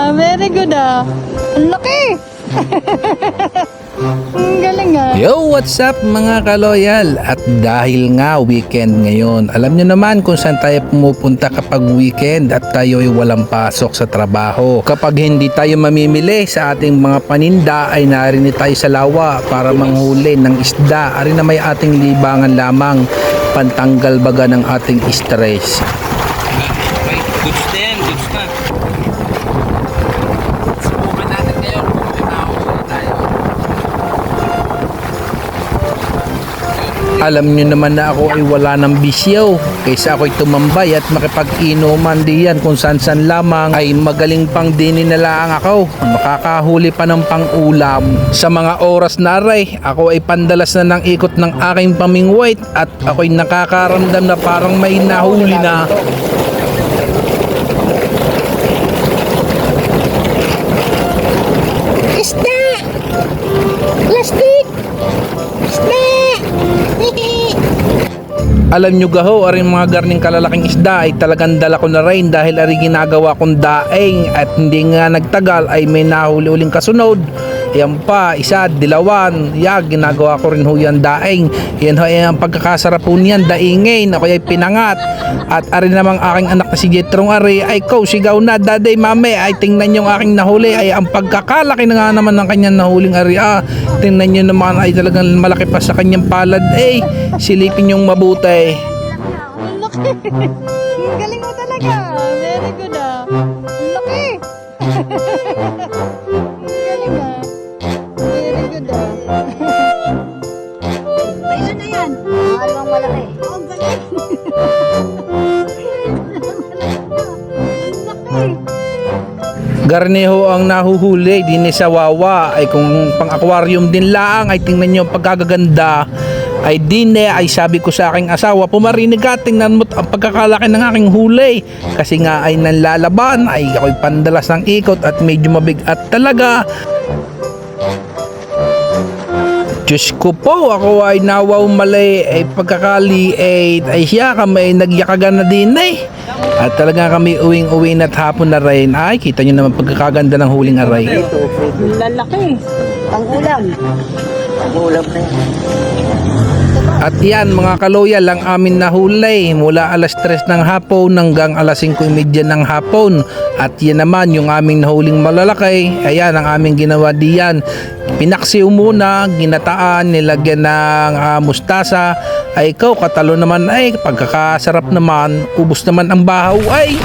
Very good ah. Ang laki. Ang galing ah. Yo, what's up mga kaloyal? At dahil nga weekend ngayon, alam nyo naman kung saan tayo pumupunta kapag weekend at tayo ay walang pasok sa trabaho. Kapag hindi tayo mamimili sa ating mga paninda ay narinig tayo sa lawa para manghuli ng isda. Ari na may ating libangan lamang, pantanggal baga ng ating stress. Okay, goods na yan, goods na. Subukan natin ngayon kung may makakuli tayo. Alam nyo naman na ako ay wala ng bisyo kaysa ako'y tumambay at makipag-inuman diyan kung saan lamang ay magaling pang dininalaan ako, makakahuli pa ng pang-ulam. Sa mga oras na aray, ako ay pandalas na ng ikot ng aking pamingwait at ako'y nakakaramdam na parang may nahuli na. Isda! Plastic! Isda! Alam nyo gaho, aring mga garning kalalaking isda ay talagang dala ko na rin dahil ari ginagawa kong daing at hindi nga nagtagal ay may nahuli-uling kasunod. Yan pa, isa, dilawan, ginagawa ko rin ho yan daing. Yan ho ang pagkakasarap po niyan, daingin, ako ay pinangat. At ari namang aking anak na si Jetrong ari, ay ko, sigaw na, daday, mame, ay tingnan yung aking nahuli, ay ang pagkakalaki na nga naman ng kanyang nahuling ari, tingnan nyo naman ay talagang malaki pa sa kanyang palad, silipin yung mabuti. Ang laki. Ang galing mo talaga. Very good ah. Ang laki. Ang galing ah. Very good ah. Ayun na yan. Alam malaki. Ang galing. Ang laki. Garneho ang nahuhuli din sa wawa ay kung pang aquarium din lang ay tingnan nyo ang pagkagaganda ay din ay sabi ko sa aking asawa, pumarinig ka, tingnan mo ang pagkakalaki ng aking huli kasi nga ay nanlalaban ay ako'y pandalas ng ikot at medyo mabigat talaga. Diyos ko po, ako ay nawaw mali ay pagkakali ay siya kami nagyakagan na din at talaga kami uwing-uwi na't hapon na rin ay kita nyo naman pagkakaganda ng huling aray. Lalaki. Ang ulam. Ang ulam na yan. At yan mga kaloyal ang amin nahuli mula alas 3 ng hapon hanggang alas 5:30 ng hapon. At yan naman yung aming nahuling malalaki. Ayan ang aming ginawa diyan. Pinaksiw muna, ginataan, nilagyan ng mustasa. Ay ikaw katalo naman ay pagkakasarap naman, ubos naman ang bahaw ay.